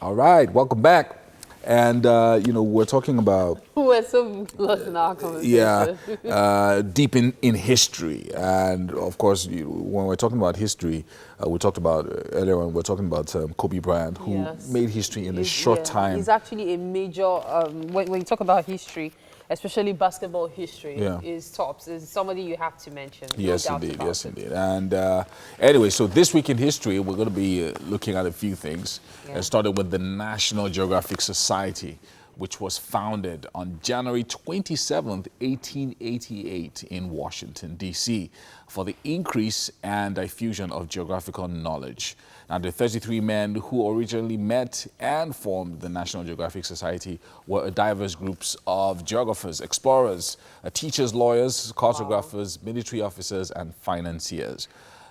All right, welcome back. And, we're talking about, We're so lost in our yeah, conversation. deep in history. And, of course, when we're talking about history, we talked about earlier on, we're talking about Kobe Bryant, who Yes. made history in a short He's time. actually a major, when you talk about history, especially basketball history, Yeah. is tops. Is somebody you have to mention, no Yes, doubt indeed. about Yes, it. indeed. And anyway, so this week in history, we're going to be looking at a few things. Yeah. Starting with the National Geographic Society, which was founded on January 27th, 1888 in Washington, D.C. for the increase and diffusion of geographical knowledge. Now, the 33 men who originally met and formed the National Geographic Society were diverse groups of geographers, explorers, teachers, lawyers, cartographers, military officers, and financiers.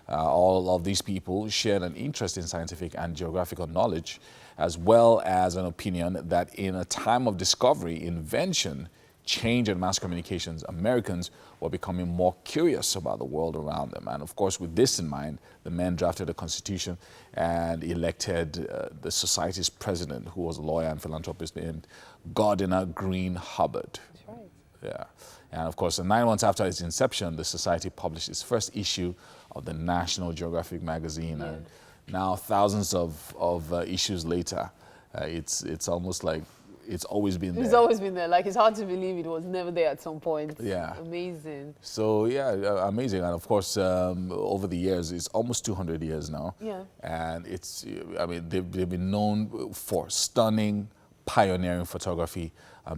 All of these people shared an interest in scientific and geographical knowledge, as well as an opinion that in a time of discovery, invention, change, and mass communications, Americans were becoming more curious about the world around them. And of course, with this in mind, the men drafted a constitution and elected the society's president, who was a lawyer and philanthropist named Gardiner Green Hubbard. That's right. Yeah. And of course, 9 months after its inception, the society published its first issue of the National Geographic magazine. Yeah. And now, thousands of issues later, it's almost like it's always been there. It's always been there. Like, it's hard to believe it was never there at some point. Yeah. Amazing. So, yeah, amazing. And of course, over the years, it's almost 200 years now. Yeah. And they've been known for stunning, pioneering photography,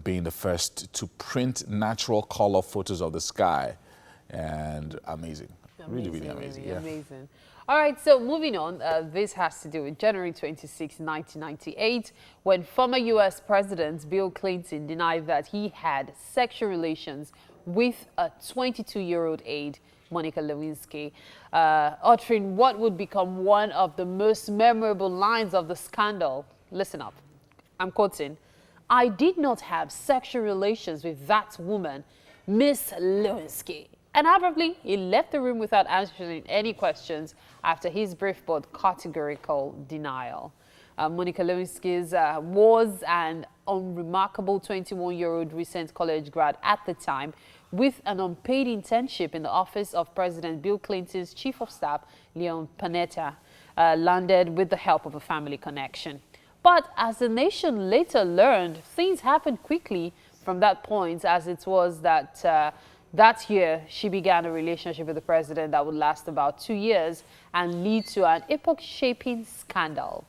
being the first to print natural color photos of the sky. And amazing. Really, really amazing. Yeah. Amazing. All right, so moving on, this has to do with January 26, 1998, when former U.S. President Bill Clinton denied that he had sexual relations with a 22-year-old aide, Monica Lewinsky, uttering what would become one of the most memorable lines of the scandal. Listen up. I'm quoting, "I did not have sexual relations with that woman, Miss Lewinsky." And abruptly, he left the room without answering any questions after his brief but categorical denial. Monica Lewinsky was an unremarkable 21-year-old recent college grad at the time, with an unpaid internship in the office of President Bill Clinton's chief of staff, Leon Panetta, landed with the help of a family connection. But as the nation later learned, things happened quickly from that point, as it was that year, she began a relationship with the president that would last about 2 years and lead to an epoch-shaping scandal.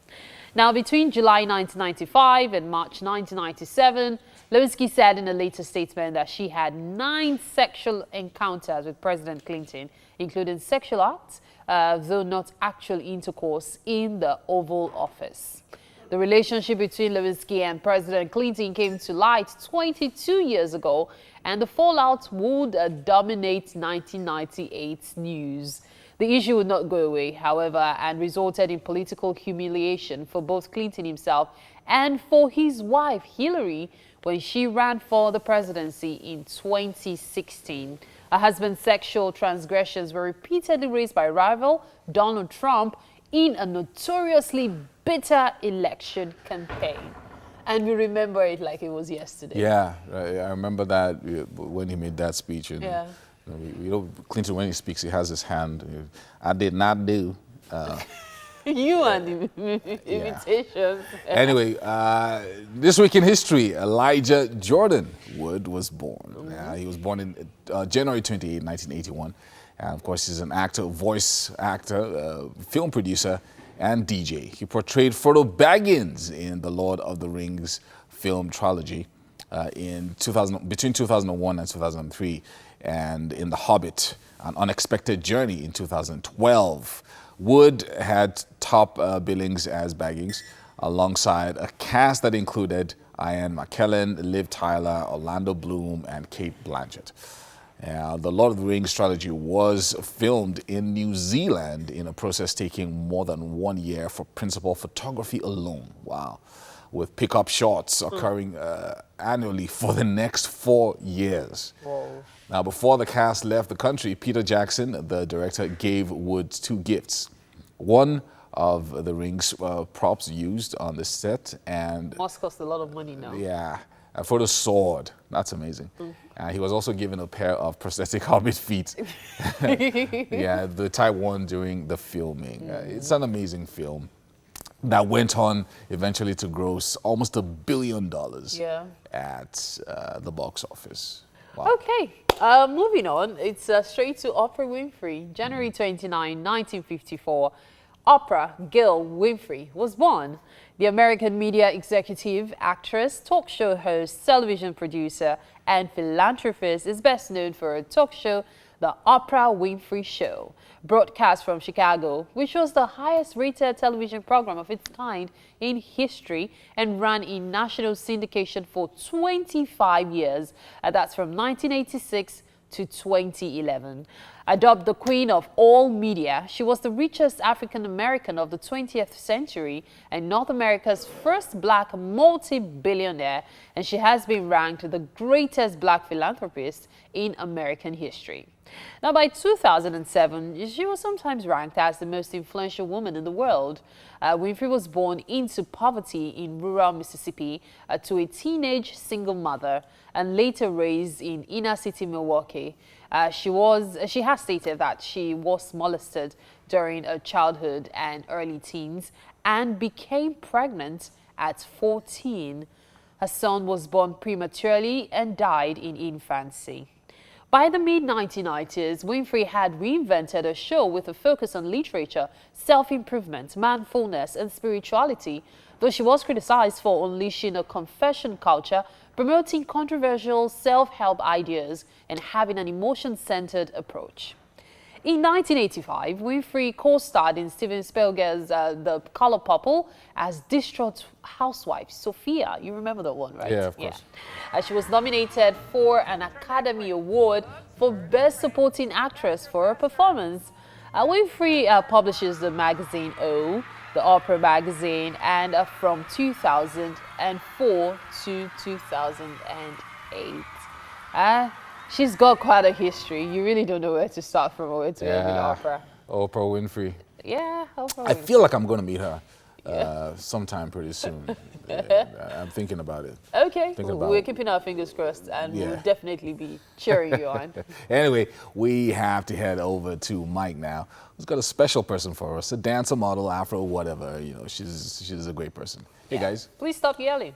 Now, between July 1995 and March 1997, Lewinsky said in a later statement that she had 9 sexual encounters with President Clinton, including sexual acts, though not actual intercourse, in the Oval Office. The relationship between Lewinsky and President Clinton came to light 22 years ago, and the fallout would dominate 1998's news. The issue would not go away, however, and resulted in political humiliation for both Clinton himself and for his wife, Hillary, when she ran for the presidency in 2016. Her husband's sexual transgressions were repeatedly raised by rival Donald Trump in a notoriously bitter election campaign. And we remember it like it was yesterday. Yeah, I remember that when he made that speech. And, Yeah. Clinton, when he speaks, he has his hand. I did not do. You and the invitations. Anyway, this week in history, Elijah Jordan Wood was born. He was born in January 28, 1981. And of course, he's an actor, voice actor, film producer, and DJ. He portrayed Frodo Baggins in the Lord of the Rings film trilogy between 2001 and 2003, and in The Hobbit, An Unexpected Journey in 2012. Wood had top billings as Baggins, alongside a cast that included Ian McKellen, Liv Tyler, Orlando Bloom, and Kate Blanchett. The Lord of the Rings trilogy was filmed in New Zealand in a process taking more than 1 year for principal photography alone. Wow. With pickup shots occurring annually for the next 4 years. Whoa. Now, before the cast left the country, Peter Jackson, the director, gave Wood 2 gifts. One of the rings props used on the set, and Must cost a lot of money now. yeah, for the sword. That's amazing. He was also given a pair of prosthetic hobbit feet. Yeah, the type one during the filming. It's an amazing film that went on eventually to gross almost $1 billion at the box office. Wow. Okay, moving on. It's straight to Oprah Winfrey. January 29, 1954. Oprah Gail Winfrey was born. The American media executive, actress, talk show host, television producer, and philanthropist is best known for her talk show, The Oprah Winfrey Show, broadcast from Chicago, which was the highest rated television program of its kind in history and ran in national syndication for 25 years. That's from 1986 to 2011. Dubbed the Queen of All Media, she was the richest African American of the 20th century and North America's first black multi-billionaire, and she has been ranked the greatest black philanthropist in American history. Now, by 2007, she was sometimes ranked as the most influential woman in the world. Winfrey was born into poverty in rural Mississippi to a teenage single mother and later raised in inner city Milwaukee. She has stated that she was molested during her childhood and early teens and became pregnant at 14. Her son was born prematurely and died in infancy. By the mid-1990s, Winfrey had reinvented her show with a focus on literature, self-improvement, mindfulness, and spirituality, though she was criticized for unleashing a confession culture, promoting controversial self-help ideas, and having an emotion-centered approach. In 1985, Winfrey co-starred in Steven Spielberg's The Color Purple as distraught housewife Sophia. You remember that one, right? Yeah, of course. Yeah. She was nominated for an Academy Award for Best Supporting Actress for her performance. Winfrey publishes the magazine O, the Oprah magazine, and from 2004 to 2008. She's got quite a history. You really don't know where to start from or where to end with Oprah. Oprah Winfrey. Yeah, Oprah Winfrey. I feel like I'm going to meet her sometime pretty soon. I'm thinking about it. Okay, we're keeping our fingers crossed and we'll definitely be cheering you on. Anyway, we have to head over to Mike now, who's got a special person for us, a dancer, model, Afro, whatever. You know, she's a great person. Hey, guys. Please stop yelling.